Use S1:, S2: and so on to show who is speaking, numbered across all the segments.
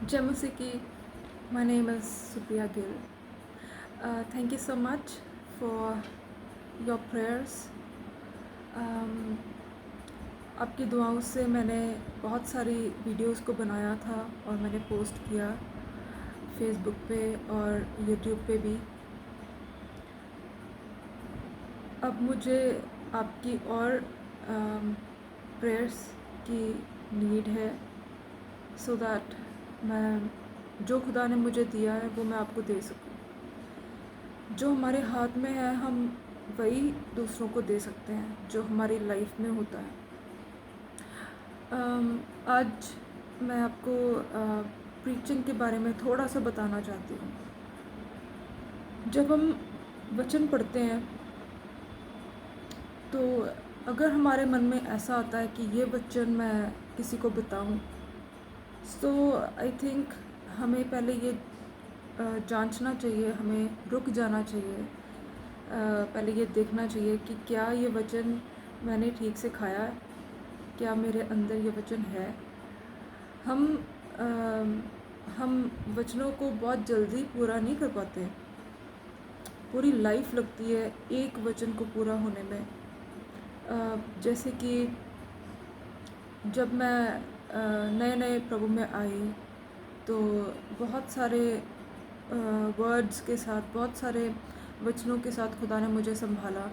S1: Jai Musiki, my name is Supriya Gill. Thank you so much for your prayers. आपकी दुआओं से मैंने बहुत सारी वीडियोस को बनाया था और मैंने पोस्ट किया फेसबुक पे और यूट्यूब पे भी। अब मुझे आपकी और प्रेयर्स की नीड है सो दैट मैं जो खुदा ने मुझे दिया है वो मैं आपको दे सकूं। जो हमारे हाथ में है हम वही दूसरों को दे सकते हैं जो हमारी लाइफ में होता है। आज मैं आपको प्रीचिंग के बारे में थोड़ा सा बताना चाहती हूँ। जब हम वचन पढ़ते हैं तो अगर हमारे मन में ऐसा आता है कि ये वचन मैं किसी को बताऊँ, तो आई थिंक हमें पहले ये जांचना चाहिए, हमें रुक जाना चाहिए, पहले ये देखना चाहिए कि क्या ये वचन मैंने ठीक से खाया है, क्या मेरे अंदर ये वचन है। हम वचनों को बहुत जल्दी पूरा नहीं कर पाते, पूरी लाइफ लगती है एक वचन को पूरा होने में। जैसे कि जब मैं नए नए प्रभु में आई तो बहुत सारे वर्ड्स के साथ, बहुत सारे वचनों के साथ खुदा ने मुझे संभाला।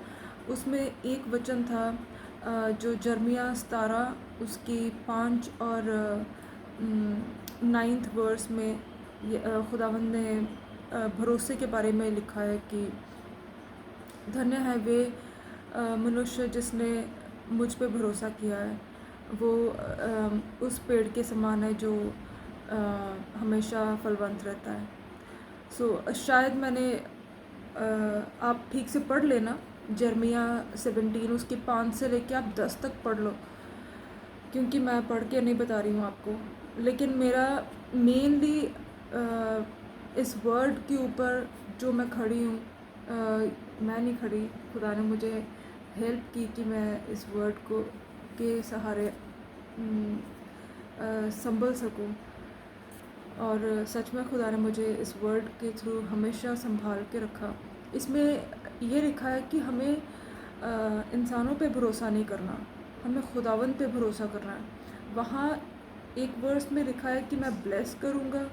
S1: उसमें एक वचन था जो जर्मिया 17 उसकी 5 और 9th वर्स में खुदावंद ने भरोसे के बारे में लिखा है कि धन्य है वे मनुष्य जिसने मुझ पे भरोसा किया है, वो उस पेड़ के समान है जो हमेशा फलवंत रहता है। शायद मैंने आप ठीक से पढ़ लेना, जर्मिया 17 उसकी 5 से लेके आप 10 तक पढ़ लो, क्योंकि मैं पढ़ के नहीं बता रही हूँ आपको। लेकिन मेरा मेनली इस वर्ड के ऊपर जो मैं खड़ी हूँ, मैं नहीं खड़ी, खुदा ने मुझे हेल्प की कि मैं इस वर्ड को के सहारे संभल सकूं। और सच में खुदा ने मुझे इस वर्ड के थ्रू हमेशा संभाल के रखा। इसमें ये लिखा है कि हमें इंसानों पे भरोसा नहीं करना, हमें खुदावंद पे भरोसा करना है। वहाँ एक वर्स में लिखा है कि मैं ब्लेस करूँगा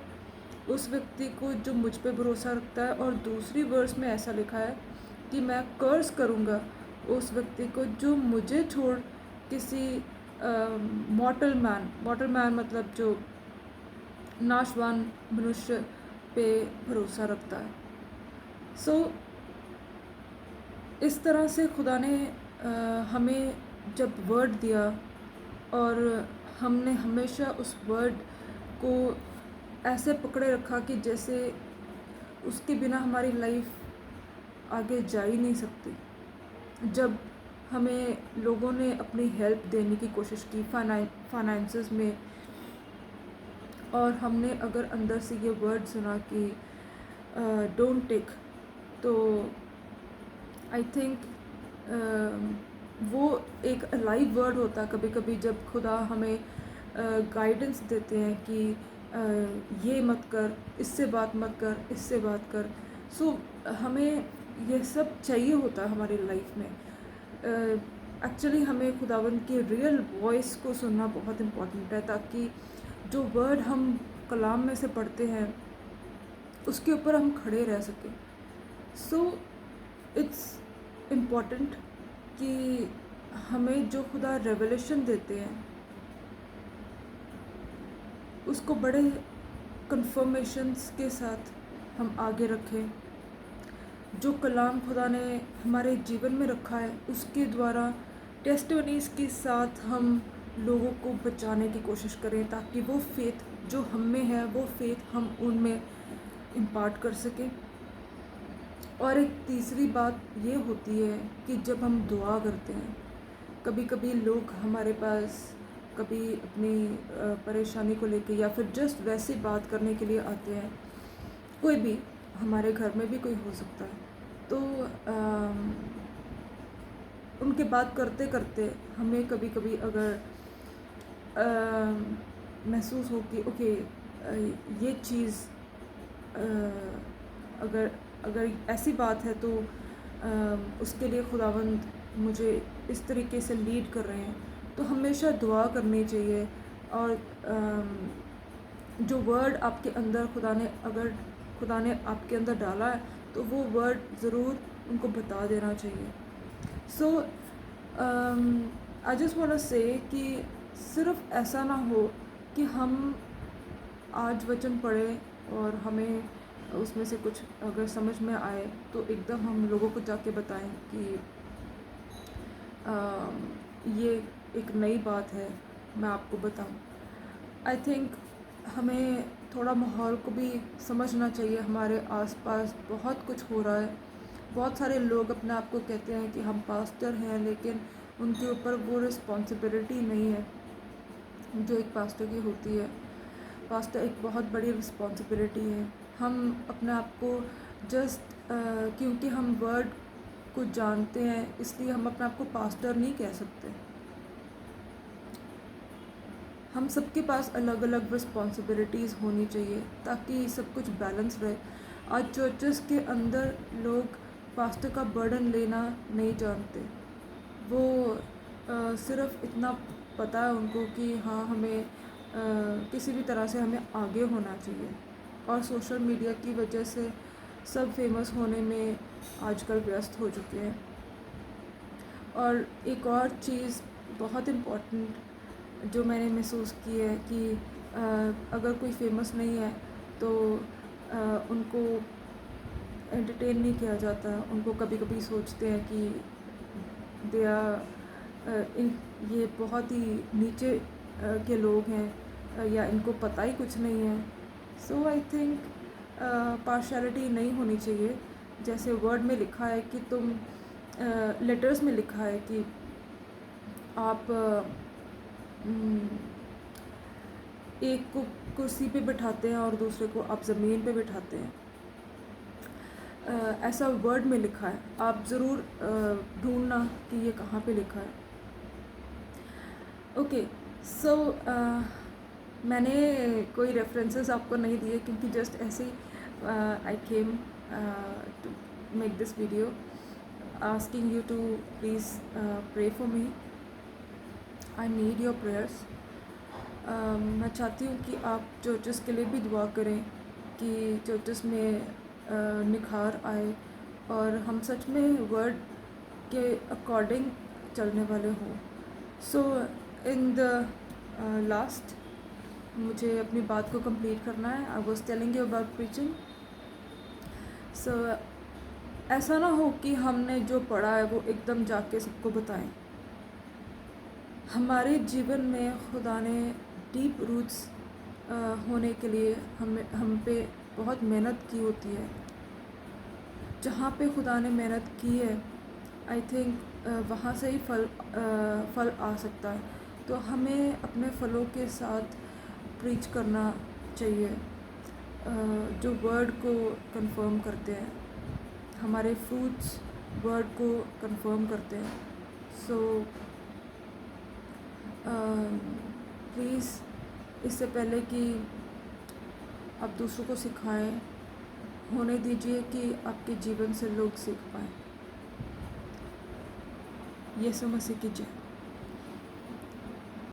S1: उस व्यक्ति को जो मुझ पे भरोसा रखता है, और दूसरी वर्स में ऐसा लिखा है कि मैं कर्स करूँगा उस व्यक्ति को जो मुझे छोड़ किसी मॉर्टल मैन मतलब जो नाशवान मनुष्य पे भरोसा रखता है। इस तरह से खुदा ने हमें जब वर्ड दिया और हमने हमेशा उस वर्ड को ऐसे पकड़े रखा कि जैसे उसके बिना हमारी लाइफ आगे जा ही नहीं सकती। जब हमें लोगों ने अपनी हेल्प देने की कोशिश की फाइनेंसेस में, और हमने अगर अंदर से ये वर्ड सुना कि डोंट टेक, तो आई थिंक वो एक लाइव वर्ड होता है। कभी कभी जब खुदा हमें गाइडेंस देते हैं कि ये मत कर, इससे बात मत कर, इससे बात कर, हमें ये सब चाहिए होता है हमारी लाइफ में। एक्चुअली हमें खुदावंद की रियल वॉइस को सुनना बहुत इम्पॉर्टेंट है, ताकि जो वर्ड हम कलाम में से पढ़ते हैं उसके ऊपर हम खड़े रह सकें। इट्स इम्पॉर्टेंट कि हमें जो खुदा रेवलेशन देते हैं उसको बड़े कंफर्मेशंस के साथ हम आगे रखें। जो कलाम खुदा ने हमारे जीवन में रखा है उसके द्वारा टेस्टिमनीज़ के साथ हम लोगों को बचाने की कोशिश करें, ताकि वो फेथ जो हम में है वो फेथ हम उनमें इम्पार्ट कर सकें। और एक तीसरी बात ये होती है कि जब हम दुआ करते हैं, कभी कभी लोग हमारे पास कभी अपनी परेशानी को लेके या फिर जस्ट वैसे बात करने के लिए आते हैं, कोई भी, हमारे घर में भी कोई हो सकता है, तो उनके बात करते करते हमें कभी कभी अगर महसूस हो कि ओके ये चीज़ अगर अगर ऐसी बात है तो उसके लिए खुदावंद मुझे इस तरीके से लीड कर रहे हैं, तो हमेशा दुआ करनी चाहिए। और जो वर्ड आपके अंदर खुदा ने आपके अंदर डाला है, तो वो वर्ड ज़रूर उनको बता देना चाहिए। सो आई जस्ट वांट से कि सिर्फ ऐसा ना हो कि हम आज वचन पढ़ें और हमें उसमें से कुछ अगर समझ में आए तो एकदम हम लोगों को जाके बताएं कि ये एक नई बात है, मैं आपको बताऊं। आई थिंक हमें थोड़ा माहौल को भी समझना चाहिए। हमारे आसपास बहुत कुछ हो रहा है। बहुत सारे लोग अपने आप को कहते हैं कि हम पास्टर हैं, लेकिन उनके ऊपर वो रिस्पॉन्सिबिलिटी नहीं है जो एक पास्टर की होती है। पास्टर एक बहुत बड़ी रिस्पॉन्सिबिलिटी है। हम अपने आप को जस्ट क्योंकि हम वर्ड को जानते हैं इसलिए हम अपने आप को पास्टर नहीं कह सकते। हम सबके पास अलग अलग रिस्पॉन्सिबिलिटीज़ होनी चाहिए ताकि सब कुछ बैलेंस रहे। आज चर्चेस के अंदर लोग पास्टर का बर्डन लेना नहीं जानते। वो सिर्फ इतना पता है उनको कि हाँ हमें किसी भी तरह से हमें आगे होना चाहिए। और सोशल मीडिया की वजह से सब फेमस होने में आजकल व्यस्त हो चुके हैं। और एक और चीज़ बहुत इम्पॉर्टेंट जो मैंने महसूस की है कि अगर कोई फेमस नहीं है तो उनको एंटरटेन नहीं किया जाता। उनको कभी कभी सोचते हैं कि ये बहुत ही नीचे के लोग हैं या इनको पता ही कुछ नहीं है। सो आई थिंक पार्शियलिटी नहीं होनी चाहिए। जैसे वर्ड में लिखा है कि तुम लेटर्स में लिखा है कि आप एक को कुर्सी पे बिठाते हैं और दूसरे को आप ज़मीन पे बिठाते हैं। ऐसा वर्ड में लिखा है। आप ज़रूर ढूंढना कि ये कहाँ पे लिखा है। ओके, सो मैंने कोई रेफरेंसेस आपको नहीं दिए क्योंकि जस्ट ऐसे ही I came to make this video asking you to please pray for me. I need your prayers. मैं चाहती हूँ कि आप चर्चेस के लिए भी दुआ करें कि चर्चेस में निखार आए और हम सच में वर्ड के अकॉर्डिंग चलने वाले हों। सो इन द लास्ट मुझे अपनी बात को कंप्लीट करना है। I was telling you about preaching. So ऐसा ना हो कि हमने जो पढ़ा है वो एकदम जाके सबको बताएं। हमारे जीवन में खुदा ने डीप रूट्स होने के लिए हम पे बहुत मेहनत की होती है। जहाँ पे खुदा ने मेहनत की है आई थिंक वहाँ से ही फल आ सकता है। तो हमें अपने फलों के साथ प्रीच करना चाहिए जो वर्ड को कंफर्म करते हैं। हमारे फ्रूट्स वर्ड को कंफर्म करते हैं। सो प्लीज़ इससे पहले कि आप दूसरों को सिखाएं, होने दीजिए कि आपके जीवन से लोग सीख पाएँ। यीशु मसीह की जय।